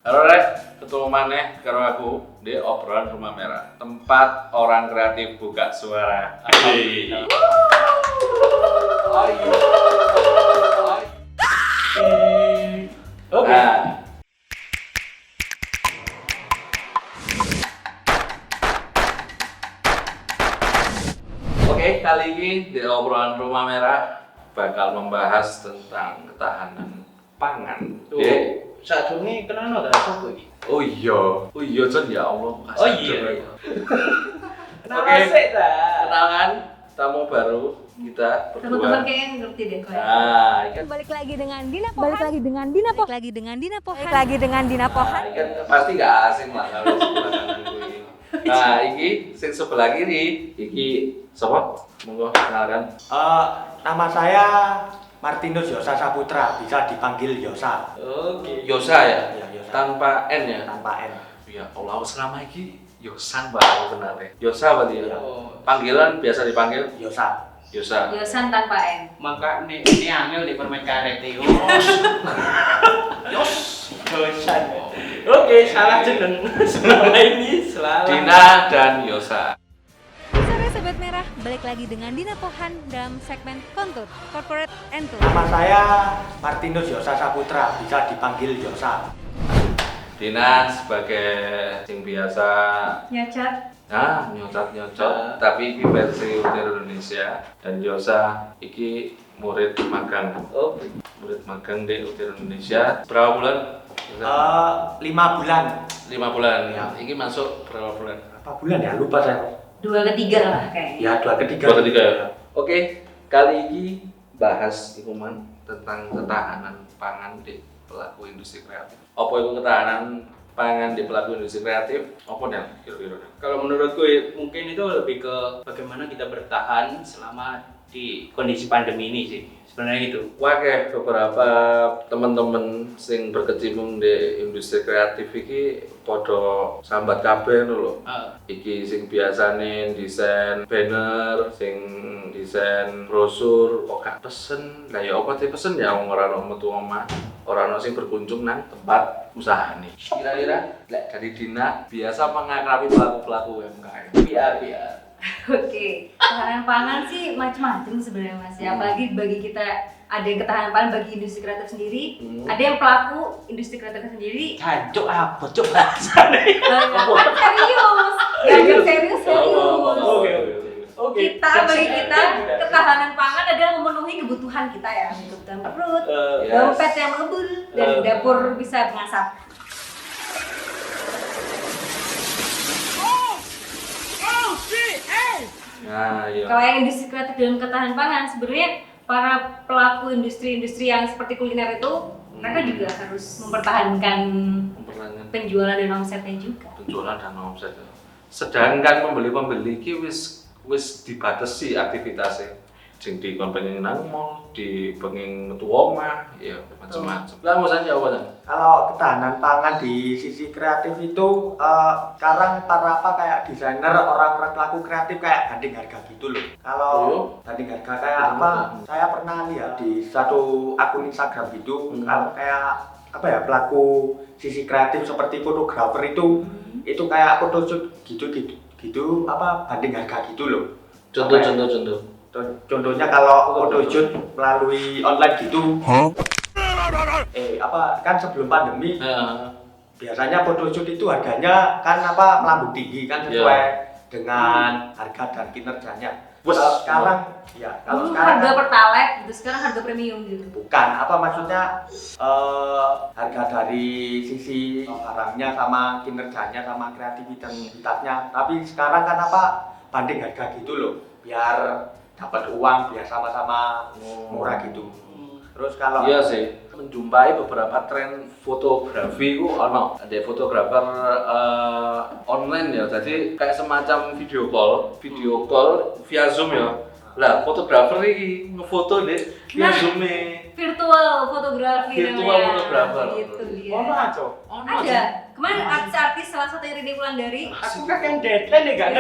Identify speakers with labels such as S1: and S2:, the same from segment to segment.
S1: Halo Rek, ketemu maneh karo aku di obrolan Rumah Merah, tempat orang kreatif buka suara.
S2: Oke.
S1: Nah, oke, kali ini di obrolan Rumah Merah bakal membahas tentang ketahanan pangan.
S2: Saat ini kenapa ada satu ini?
S1: Oh iya Jon, ya Allah.
S2: Oh iya.
S1: Oke, kenalan tamu baru kita berdua.
S3: Teman-teman kayaknya ngerti deh kalau
S1: Nah, ikan
S4: Balik lagi dengan Dina Pohan. Balik lagi dengan Dina Pohan. Balik lagi dengan Dina Pohan. Balik lagi dengan Dina Pohan.
S1: Ikan pasti gak asing lah kalau sebelah kanan gue ini. Nah, iki sing sebelah kiri, iki sapa? Monggo kenalkan.
S2: Nama saya Martinus Yosa Saputra, bisa dipanggil Yosa.
S1: Oke. Yosa ya?
S2: Ya, Yosa.
S1: Tanpa N ya?
S2: Tanpa N.
S1: Ya Allah, selama iki Yosan baru benar ya. Yosa berarti ya.
S2: Iya.
S1: Panggilan biasa dipanggil
S2: Yosa.
S1: Yosa.
S3: Yosan tanpa N.
S5: Maka ini angel di permen karet itu.
S2: Yosan. Oke, salah jeneng. Selama ini selalu.
S1: Dina dan Yosa.
S4: Sore Sobat Merah, balik lagi dengan Dina Pohan dalam segmen Kontur Corporate Entur.
S2: Nama saya Martinus Yosa Saputra, bisa dipanggil Yosa.
S1: Dina sebagai sing biasa
S3: Nyacat.
S1: nyocot tapi iki versi Utir Indonesia, dan Yosa iki murid magang.
S2: Oh.
S1: Murid magang di Utir Indonesia. Berapa bulan?
S2: 5 bulan.
S1: 5 bulan.
S2: Ya.
S1: Iki masuk berapa bulan?
S2: Berapa bulan ya? Lupa saya.
S3: 2/3 lah kayaknya.
S2: Ya, 2/3.
S1: Dua ketiga ya? Oke, kali ini bahas ikuman tentang ketahanan pangan di pelaku industri kreatif. Apa itu ketahanan pangan di pelaku industri kreatif? Apa nih kira-kira?
S5: Kalau menurutku mungkin itu lebih ke bagaimana kita bertahan selama di kondisi pandemi ini sih. Sebenarnya gitu.
S1: Wakeh beberapa teman-teman sing berkecimpung di industri kreatif iki podo sambat kabeh lho. Iki sing biasane desain banner, sing desain brosur, kok gak pesen. Lah ya apa sih pesen ya wong ora ono metu omah, ora ono sing berkunjung nang tempat usahane. Kira-kira lek dari Dina biasa mengakrabi pelaku-pelaku UMKM. Biar.
S3: Oke, ketahanan pangan sih macam-macam sebenarnya Mas ya. Apalagi bagi kita ada yang ketahanan pangan bagi industri kreatif sendiri, ada yang pelaku industri kreatif sendiri.
S5: Jancuk apa cuk bahasane.
S3: Kan serius. Ya serius.
S2: Oke.
S3: Bagi kita ketahanan pangan adalah memenuhi kebutuhan kita ya, kebutuhan perut,
S1: Yes.
S3: dompet yang lebur, dan dapur bisa mengasap.
S1: Nah, iya.
S3: Kalau yang industri kreatif dalam ketahanan pangan, sebenarnya para pelaku industri-industri yang seperti kuliner itu, mereka juga harus mempertahankan penjualan dan omsetnya juga.
S1: Penjualan dan omset. Sedangkan pembeli-pembeli iki wis dibatasi aktivitasnya. Sing di kon pengen nang mall, di pengen metu omah, ya macam-macam. Lah maksudnya apa kan?
S2: Kalau ketahanan pangan di sisi kreatif itu sekarang para kayak desainer, orang-orang pelaku kreatif kayak banding harga gitu loh. Kalau banding harga kayak apa? Saya pernah lihat di satu akun Instagram gitu, kalau kayak pelaku sisi kreatif seperti fotografer itu kayak photoshoot gitu banding harga gitu loh.
S1: Contoh.
S2: Contohnya kalau photoshoot melalui online gitu. Kan sebelum pandemi biasanya photoshoot itu harganya kan melambung tinggi kan sesuai dengan harga dan kinerjanya. Kalau
S3: Dulu
S2: sekarang
S3: harga pertalite gitu, sekarang harga premium gitu.
S2: bukan maksudnya harga dari sisi barangnya sama kinerjanya sama kreativitasnya, tapi sekarang kan banding harga gitu loh, biar dapat uang, biar sama-sama murah gitu. Terus kalau
S1: Iya sih, menjumpai beberapa tren fotografi ku ono. Ada fotografer online ya, jadi kayak semacam video call via Zoom ya. Lah, fotografer ini ngefoto deh via Zoom
S3: Virtual fotografi
S1: Virtual
S3: namanya.
S1: photographer.
S3: Gitu dia.
S2: Ono aja.
S3: Ada. Kemarin artis-artis salah satunya Rini Wulandari.
S2: Aku kan deadline nih gak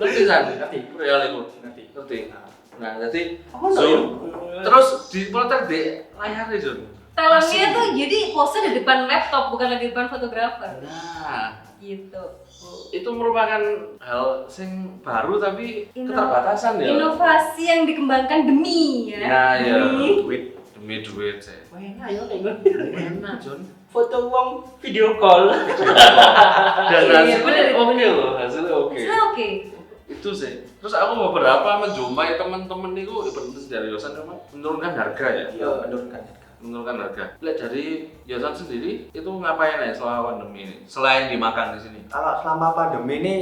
S1: Ngerti kan?
S2: Ngerti.
S1: Real itu.
S2: ngerti.
S1: Nah, jadi
S2: Ono
S1: Zoom
S2: ya?
S1: terus diprotek di layar Zoom.
S3: Talentnya tuh jadi pose di depan laptop bukan lagi di depan fotografer.
S1: Nah,
S3: Gitu.
S1: itu merupakan hal yang baru tapi keterbatasan ya.
S3: Inovasi yang dikembangkan demi ya.
S1: Nah, ya.
S2: Duit.
S1: Demi duit sih.
S5: Enak ya nek
S1: Enak, Jon.
S5: foto uang video call.
S1: Dan
S3: Iya,
S1: hasilnya
S3: bener,
S1: oke
S3: bener.
S1: loh, hasilnya oke.
S3: Hasilnya oke.
S1: Itu sih. Terus aku beberapa menjumpai teman-teman itu berhenti dari Yosan memang menurunkan harga ya.
S2: Iya, menurunkan harga.
S1: Menurunkan harga. Lihat dari Yosan sendiri itu ngapain ya selama pandemi ini? Selain dimakan di sini.
S2: Kalau selama pandemi ini,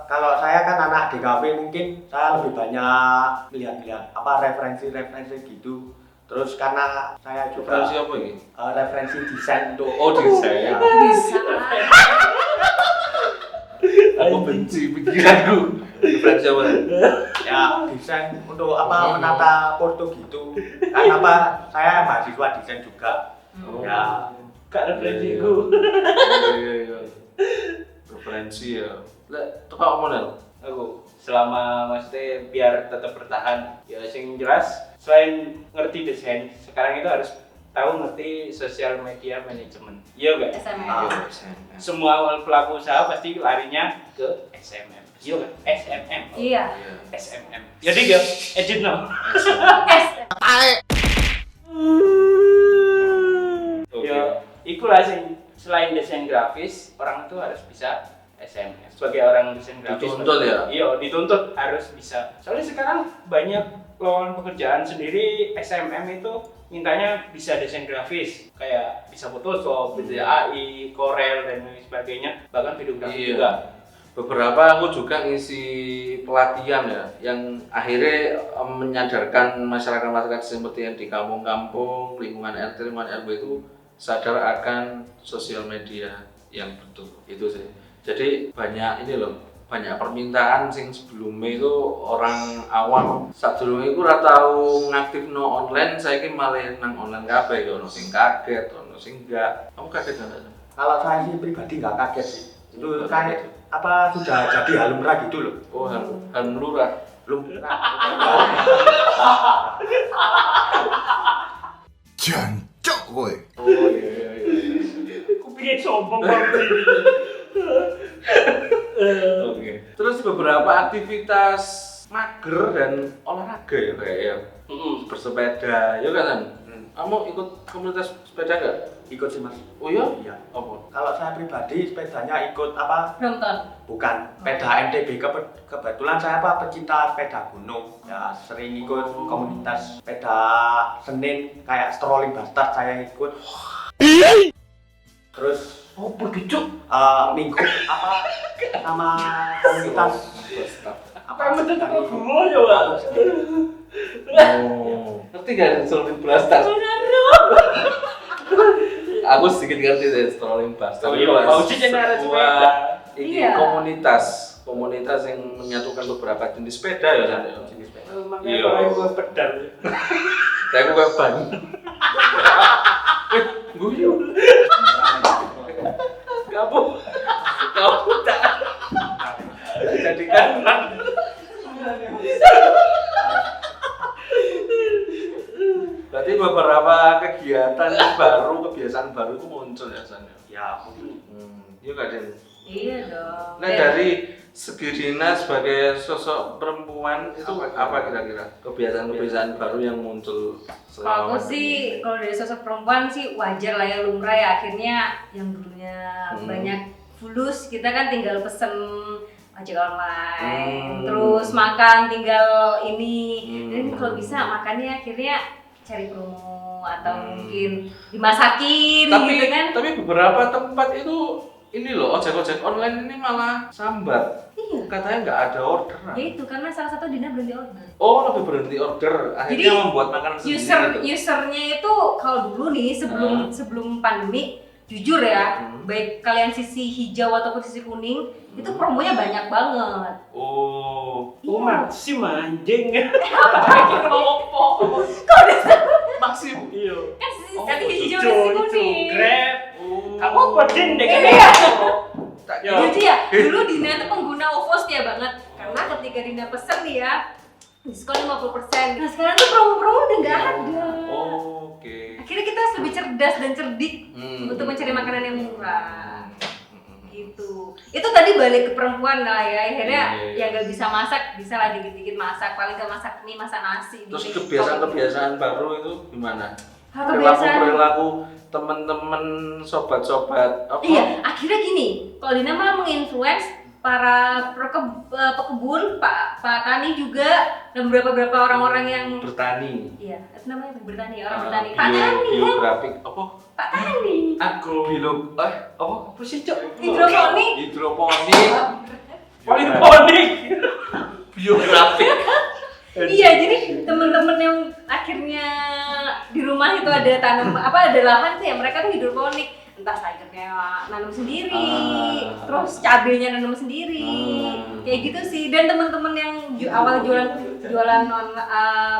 S2: kalau saya kan anak DKV mungkin saya lebih banyak lihat-lihat apa referensi-referensi gitu. Terus karena saya juga
S1: Referensi apa ini?
S2: referensi desain untuk
S1: desain.
S3: Bisa.
S1: Aku benci pikiranku. Referensi apa?
S2: ya desain untuk apa menata foto gitu. Kan apa saya mahasiswa desain juga. Ya
S5: Kak referensiku.
S1: Iya. Referensi ya. Lah, tukang model.
S5: Aku selama maksudnya biar tetap bertahan ya sing jelas selain ngerti desain sekarang itu harus tahu ngerti sosial media manajemen. Iya enggak?
S3: SMM.
S5: Semua pelaku usaha pasti larinya ke SMM. Iya enggak? SMM.
S3: Iya.
S5: SMM. Jadi ya edit no. Ya, ikulah selain desain grafis, orang itu harus bisa SMM. Sebagai orang desain grafis,
S1: Dituntut ya?
S5: Iya, dituntut harus bisa. Soalnya sekarang banyak lowongan pekerjaan sendiri SMM itu mintanya bisa desain grafis, kayak bisa Photoshop, bisa AI, Corel dan lain sebagainya, bahkan videografi juga.
S1: Beberapa aku juga ngisi pelatihan ya, yang akhirnya menyadarkan masyarakat-masyarakat seperti yang di kampung-kampung, lingkungan RT, lingkungan RW itu sadar akan sosial media yang betul. Itu sih. Jadi banyak ini loh, banyak permintaan sing sebelumnya itu orang awam sebelumnya itu ora tau ngaktifno online, saiki malah nang online kabeh ya ono sing kaget, ono sing enggak. Kamu kaget enggak?
S2: kalau saya sih pribadi nggak kaget sih. Itu kayak apa sudah jadi hal lumrah gitu loh.
S1: Oh, han lurah.
S2: Lumrah.
S6: Jancok kowe.
S1: Oh iya.
S5: Aku pengen sombong banget.
S1: Oke. Terus beberapa aktivitas mager dan olahraga ya kayak ya. Bersepeda, ya kan? Kamu ikut komunitas sepeda nggak?
S2: Ikut sih mas.
S1: Oh iya?
S2: Iya.
S1: Apa?
S2: Kalau saya pribadi sepedanya ikut apa?
S3: Brompton.
S2: Bukan, sepeda MTB. Kebetulan saya apa pecinta sepeda gunung. Ya sering ikut komunitas sepeda Senin kayak strolling bastard saya ikut. Terus
S5: Oh, begitu.
S2: minggu apa sama komunitas
S5: Apa yang betul kok gua ya, Pak?
S1: Oh. Ngerti gak strolling blaster? Aku sedikit ngerti deh strolling blaster.
S5: Oh iya, mau sih jenenge sepeda.
S1: Ini
S3: Iya.
S1: komunitas yang menyatukan beberapa jenis sepeda ya kan? Jenis sepeda.
S5: Makanya
S1: Iya.
S5: kalau gua pedal.
S1: Tapi aku kayak ban. Guyu. Kamu tak jadikan ban. Berarti beberapa kegiatan baru, kebiasaan baru itu muncul ya San?
S2: ya
S1: Iya gak Den?
S3: Iya dong.
S1: Nah dari segi Dina sebagai sosok perempuan itu apa kira-kira kebiasaan-kebiasaan baru yang muncul
S3: Kalau
S1: selama
S3: aku
S1: pandemi
S3: sih,
S1: ini?
S3: kalau dari sosok perempuan sih wajar lah ya lumrah ya, akhirnya yang dulunya banyak fulus kita kan tinggal pesen ojek online, terus makan tinggal ini, dan kalau bisa makannya akhirnya cari promo atau mungkin dimasakin gitu kan.
S1: Tapi beberapa tempat itu ini loh ojek online ini malah sambat.
S3: Iya.
S1: Katanya nggak ada orderan.
S3: Ya itu karena salah satu Dina berhenti order.
S1: Oh lebih berhenti order, akhirnya
S3: Jadi,
S1: membuat makanan sendiri.
S3: Usernya itu kalau dulu nih sebelum pandemi jujur ya, baik kalian sisi hijau ataupun sisi kuning itu promonya banyak banget.
S1: Oh,
S5: Oh, masih manjing.
S1: Maksim.
S5: Iya.
S3: Kan sisi hijau dan sisi kuning.
S5: Grab.
S1: Oh.
S5: Kamu pedin deh kan?
S3: Iya.
S1: Tak
S5: Ya.
S3: Jadi ya, dulu Dina tuh pengguna OVO setia banget. Karena ketika Dina pesen nih ya, diskon 50%. Nah sekarang tuh promo-promo udah nggak ada.
S1: Oke.
S3: Akhirnya kita harus lebih cerdas dan cerdik untuk mencari makanan yang
S1: Hmm.
S3: murah. Gitu. Itu tadi balik ke perempuan lah ya. Akhirnya yang nggak bisa masak bisa lah dikit-dikit masak. Paling nggak masak mie, masak nasi.
S1: Terus
S3: bikin
S1: kebiasaan-kebiasaan baru itu gimana?
S3: kebiasaan.
S1: Perilaku teman-teman sobat-sobat apa?
S3: Iya, akhirnya gini. Kalau Dina malah menginfluence para pekebun, Pak Tani juga dan beberapa orang-orang yang
S1: Bertani.
S3: iya, itu namanya bertani, orang bertani. Pak Tani kan?
S1: Biografik apa?
S3: Pak Tani.
S5: Aku apa sih cok?
S3: Hidroponik.
S1: Hidroponik.
S5: Poliponik.
S1: Biografik.
S3: Iya, jadi temen-temen yang akhirnya di rumah itu ada tanam ada lahan tuh ya mereka tuh hidroponik. Entah sayurnya nanam sendiri, terus cabenya nanam sendiri, kayak gitu sih. Dan temen-temen yang awal jualan non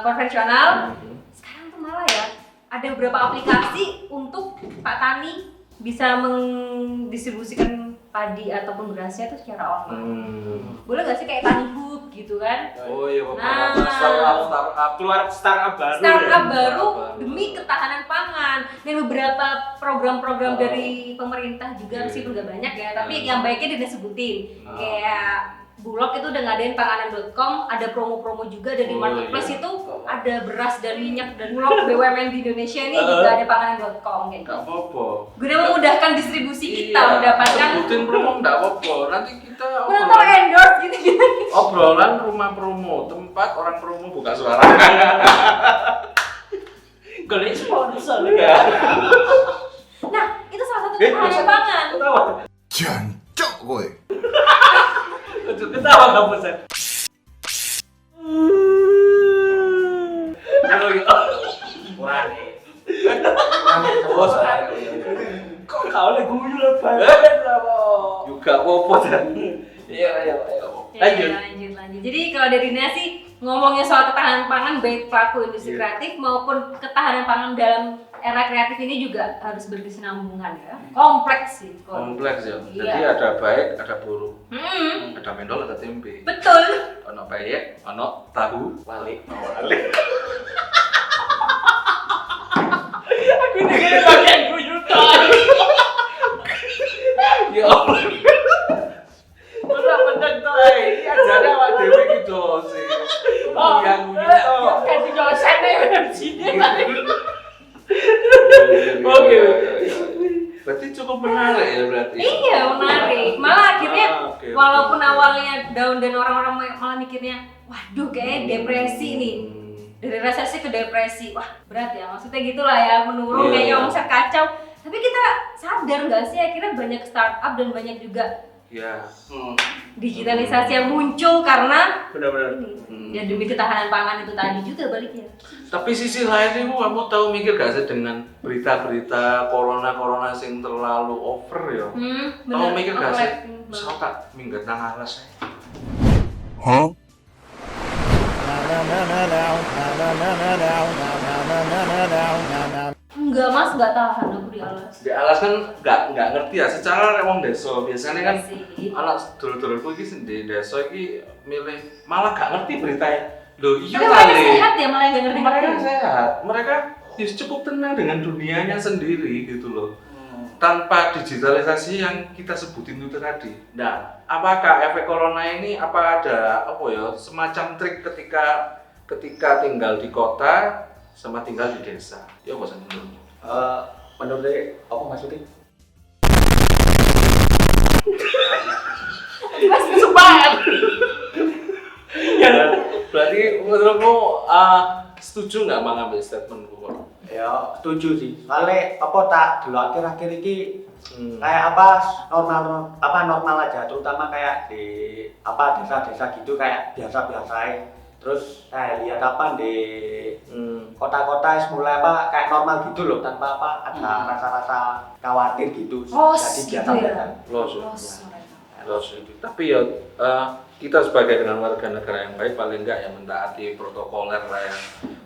S3: konvensional, sekarang tuh malah ya ada beberapa aplikasi untuk Pak Tani bisa mendistribusikan padi ataupun berasnya tuh secara online. Boleh gak sih kayak Tani Hub gitu kan?
S1: Oh iya,
S3: Nah.
S1: startup.
S5: Keluar startup baru.
S3: Startup
S5: ya?
S3: baru demi ketahanan pangan. Dan beberapa program-program dari pemerintah juga meskipun gak banyak ya, tapi yang baiknya dia sebutin. Kayak Bulog itu udah ngadain panganan.com, ada promo-promo juga dari marketplace itu ada beras dan minyak dan Bulog BUMN di Indonesia ini juga ada panganan.com kayak gitu.
S1: Gak apa-apa.
S3: Guna memudahkan distribusi kita
S1: Iya,
S3: mendapatkan
S1: sebutin promo nggak apa-apa. Nanti kita
S3: menonton endorse gitu.
S1: obrolan rumah promo, tempat orang promo buka suara.
S5: Golek sponsor ya.
S3: Nah, itu salah satu ketahanan pangan.
S5: Ketawa.
S6: Jancok kowe.
S5: Ketawa kamu San. Halo gitu. Wah nih.
S1: Bos,
S5: Kok kau lagi guyu banget apa?
S1: juga apa dan
S5: Iya.
S3: Ya,
S5: Lanjut.
S3: lanjut. Jadi kalau dari Dina sih ngomongnya soal ketahanan pangan baik pelaku industri kreatif maupun ketahanan pangan dalam era kreatif ini juga harus berkesinambungan ya. Kompleks sih.
S1: kompleks ya.
S3: Iya.
S1: Jadi ada baik, ada buruk,
S3: Hmm,
S1: ada mendol, ada tempe.
S3: betul.
S1: Ono peyek, ono tahu, wali.
S5: Aku dengerin bagian guyu tok.
S1: Ya Allah. Bener toh. Ini ajane awak dhewe iki sih. Yang
S5: Kasih dosen nih sini.
S1: Oke. Berarti cukup menarik ya berarti.
S3: Iya, menarik. Malah akhirnya
S1: Oke.
S3: walaupun awalnya down dan orang-orang malah mikirnya, waduh kayaknya depresi nih. Dari resesi ke depresi, wah berat ya, maksudnya gitulah ya, menurun
S1: Iya,
S3: kayaknya
S1: iya.
S3: omset kacau. Tapi kita sadar nggak sih akhirnya banyak startup dan banyak juga
S1: Ya.
S3: digitalisasi yang muncul karena
S5: Benar-benar.
S3: ini. Ya demi ketahanan pangan itu tadi juga baliknya.
S1: Tapi sisi lain itu kamu tahu mikir gak sih dengan berita-berita corona sing terlalu over ya? Kamu mikir gak sih? Misal tak minggat nang alas.
S6: Hah?
S3: Enggak mas, nggak tahan aku di alas.
S1: Di alas kan nggak ngerti ya. Secara wong desa biasanya kan
S3: Iya sih.
S1: anak dulur-dulurku iki sing di desa iki milih malah gak ngerti beritanya. Loh iya
S3: Tapi mereka
S1: kali.
S3: sehat ya malah nggak ngerti.
S1: Mereka sehat. Mereka cukup tenang dengan dunianya sendiri gitu loh. Tanpa digitalisasi yang kita sebutin itu tadi. Nah, apakah efek corona ini apa ada apa ya semacam trik ketika tinggal di kota sama tinggal di desa? Ya apa sih menurutmu?
S2: Menurut apa maksudnya?
S3: Mas
S1: Semangat. Ya, berarti menurutmu setuju nggak mengambil statementku?
S2: Ya setuju sih. Soalnya apa tak dulu akhir-akhir ini kayak normal aja, terutama kayak di desa-desa gitu kayak biasa-biasa. Terus saya lihat di kota-kota mulai kayak normal gitu loh, tanpa ada rasa-rasa khawatir gitu.
S3: Los gitu ya.
S1: Los.
S3: Los.
S1: Tapi ya kita sebagai dengan warga negara yang baik paling enggak yang mentaati protokoler lah ya.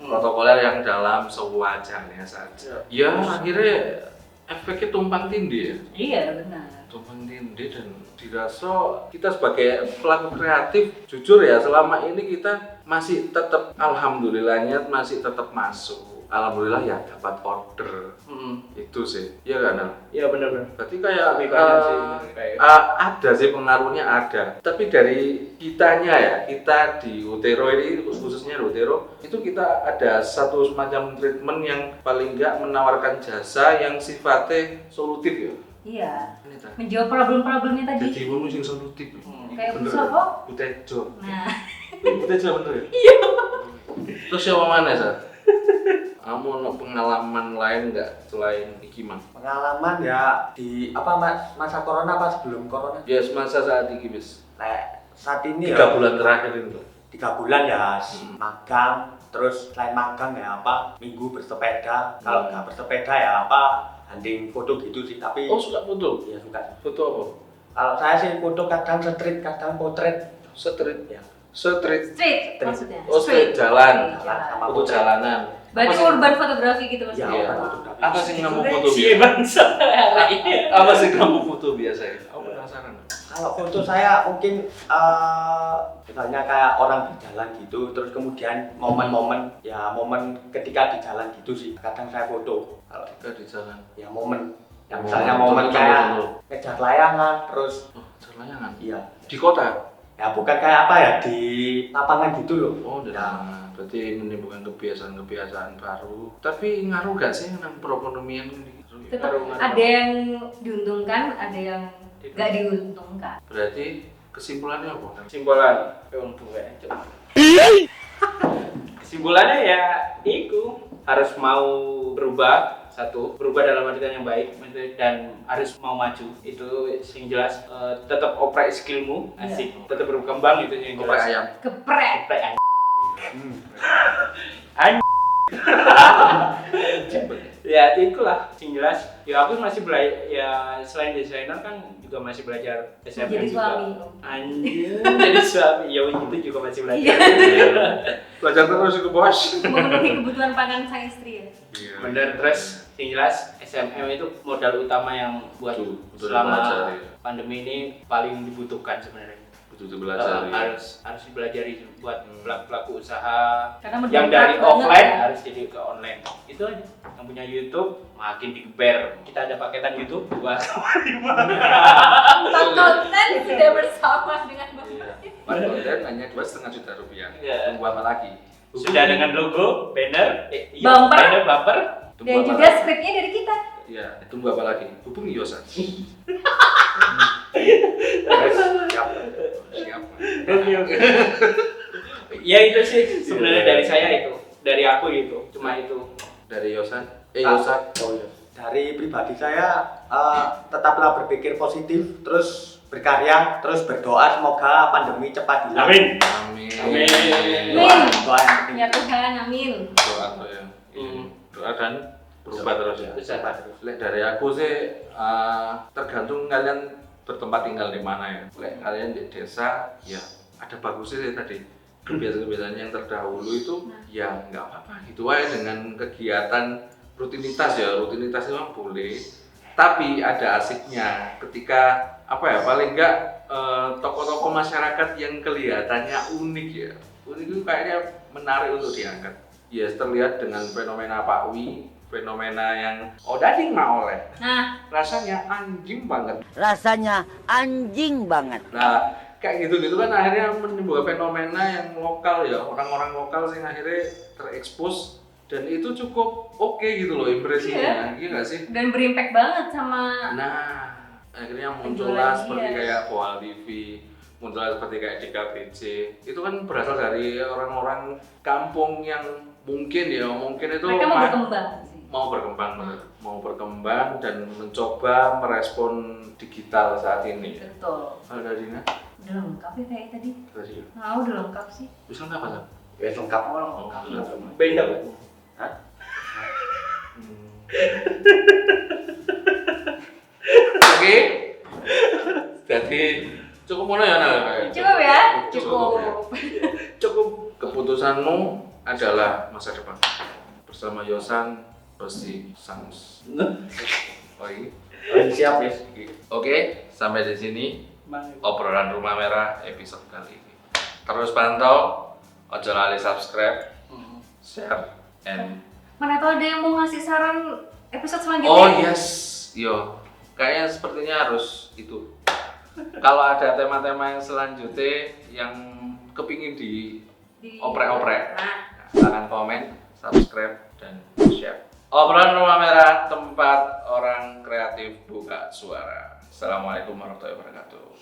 S1: Protokoler yang dalam sewajarnya saja. Ya akhirnya efeknya tumpang tindih ya.
S3: Iya benar.
S1: Tumpang tindih, dan dirasa kita sebagai pelaku kreatif, jujur ya, selama ini kita masih tetap, alhamdulillahnya masih tetap masuk. Alhamdulillah ya dapat order. Itu sih, iya kan? Nal?
S5: Iya benar-benar.
S1: Berarti kayak
S5: Lebih banyak sih, kayak
S1: ada sih pengaruhnya ada. Tapi dari kitanya ya, kita di Utero ini, khususnya di Utero, itu kita ada satu semacam treatment yang paling enggak menawarkan jasa yang sifatnya solutif ya.
S3: Iya.
S1: Ini ta.
S3: Menjawab problem-problemnya tadi.
S1: Jadi wong sing solutif.
S3: Kayak
S1: Bener.
S3: bisa kok.
S1: Butejo.
S3: Nah,
S1: Butejo bener ya? Iya. Terus siapa mana, Sa? Kamu ono pengalaman lain nggak selain iki, Mang?
S2: Pengalaman ya di masa corona apa sebelum corona?
S1: Ya semasa saat ini, Bis.
S2: Nah, saat ini
S1: 3
S2: ya
S1: bulan terakhir itu.
S2: 3 bulan ya magang, terus selain magang ya minggu bersepeda. Kalau nggak bersepeda ya hunting foto gitu sih, tapi
S1: Oh, suka foto?
S2: ya suka.
S1: Foto apa?
S2: Kalau saya sih foto kadang street, kadang potret.
S1: Street.
S2: Ya.
S1: Street.
S3: street maksudnya.
S1: Oh, street, jalan.
S3: Street,
S2: Jalan.
S1: Foto jalanan.
S3: Berarti
S1: Apa sih-
S3: urban fotografi gitu
S2: Ya,
S3: maksudnya.
S1: Iya.
S2: urban fotografi.
S1: Apa sih kamu foto
S5: Iya
S1: biasa?
S5: bangsa.
S1: Apa sih kamu foto biasanya? Aku penasaran.
S2: Kalau foto saya mungkin misalnya kayak orang berjalan gitu, terus kemudian momen ketika di jalan gitu sih. Kadang saya foto. Kalau
S1: Kita di jalan.
S2: ya momen, yang
S1: Momen,
S2: misalnya momen
S1: contoh,
S2: kayak
S1: contoh.
S2: ngejar layangan, terus
S1: Oh, jalan.
S2: iya.
S1: Di kota?
S2: Ya bukan kayak apa ya, di lapangan gitu loh.
S1: Oh, di
S2: Ya.
S1: lapangan. Berarti menimbulkan kebiasaan-kebiasaan baru. Tapi ngaruh gak sih nang perekonomian ini?
S3: Tetap ada yang diuntungkan, ada yang nggak diuntungkan.
S1: Berarti kesimpulannya apa?
S5: Kesimpulan kesimpulannya ya itu harus mau berubah, berubah dalam artian yang baik, dan harus mau maju. Itu yang jelas. Tetap oprek skillmu, asik, tetap berkembang, itu yang jelas.
S1: Oprek ayam.
S3: Geprek.
S5: Oprek ayam. Ya itulah yang jelas. Ya aku masih belajar, ya selain desainer kan juga masih belajar SMM
S3: Jadi
S5: juga.
S3: suami.
S5: Anjir, jadi suami. Ya itu juga masih belajar.
S3: Iya.
S1: Belajar terus ke bos.
S3: Memenuhi kebutuhan pangan sang istri ya.
S5: Bener, terus yang jelas SMM itu modal utama yang buat
S1: Betul
S5: selama
S1: belajar, ya.
S5: pandemi ini paling dibutuhkan sebenarnya.
S1: Betul belajar. Ya.
S5: Harus dipelajari buat pelaku usaha
S3: Karena
S5: yang
S3: mendongkrak
S5: dari
S3: banget
S5: offline
S3: ya.
S5: harus jadi ke online. Itu aja. Yang punya YouTube makin digeber. Kita ada paketan YouTube buat
S3: Empat konten sudah bersama dengan Bapak.
S1: Konten hanya 2,5 juta rupiah.
S5: Iya.
S1: Tunggu apa lagi?
S5: sudah dengan logo, banner,
S3: Bumper.
S5: banner, bumper.
S1: Tunggu
S3: Dan
S1: apa
S3: juga
S1: lagi?
S3: skripnya dari kita.
S1: Iya, tunggu apa lagi? Hubungi Yosan.
S2: Siap.
S1: Siap.
S5: Ya itu sih sebenarnya dari saya itu, dari aku itu, cuma itu.
S1: Dari Yosan. Yosan.
S2: Oh iya. Dari pribadi saya tetaplah berpikir positif, terus berkarya, terus berdoa semoga pandemi cepat hilang.
S5: Amin.
S1: Amin.
S5: Amin.
S2: Doa yang penting.
S3: Ya Tuhan, amin.
S1: Doa tuh ya. Doa dan berubah terus ya.
S5: Bisa.
S1: Lek dari aku sih tergantung kalian bertempat tinggal di mana ya. Lek kalian di desa ya ada bagusnya sih tadi. Kebiasaan-kebiasaan yang terdahulu itu ya nggak apa-apa gitu aja dengan kegiatan rutinitas ya. Rutinitas itu memang boleh. Tapi ada asiknya ketika apa ya paling enggak tokoh-tokoh masyarakat yang kelihatannya unik ya. Unik itu kayaknya menarik untuk diangkat. Ya terlihat dengan fenomena Pak Wi, fenomena yang dading mah oleh.
S3: Nah,
S1: Rasanya anjing banget.
S7: Rasanya anjing banget.
S1: Nah, kayak gitu kan akhirnya menimbulkan fenomena yang lokal ya, orang-orang lokal sih akhirnya terekspos dan itu cukup oke gitu loh impresinya, iya nggak sih?
S3: dan berimpact banget sama
S1: Nah, akhirnya muncullah
S3: Penjualan
S1: seperti
S3: dia.
S1: kayak Boal TV, muncullah seperti kayak DKBC. Itu kan berasal dari orang-orang kampung yang mungkin itu
S3: mereka mau berkembang sih.
S1: mau berkembang dan mencoba merespon digital saat ini.
S3: Betul.
S1: Kalau dari Dina,
S3: Udah lengkap ya kayak tadi.
S1: tadi
S3: Nah, udah lengkap sih.
S1: bisa nggak apa?
S2: Ya lengkap.
S1: Oh,
S5: Beda.
S2: Hah?
S1: Oke. Jadi cukup mana ya Nal?
S3: Cukup ya?
S1: Cukup. Cukup. Keputusanmu adalah masa depan bersama Yosan Rosti Sanus. Oh iya.
S2: Siap ya.
S1: Oke, sampai di sini
S5: Mang.
S1: obrolan Rumah Merah episode kali ini. Terus pantau, ojo lali subscribe, share, and
S3: Mana tahu ada yang mau ngasih saran episode selanjutnya.
S1: oh yes, yo, kayaknya sepertinya harus itu. Kalau ada tema-tema yang selanjutnya yang kepingin di oprek-oprek,
S3: Nah,
S1: silahkan komen, subscribe, dan share. Obrolan Rumah Merah, tempat orang kreatif buka suara. Assalamualaikum warahmatullahi wabarakatuh.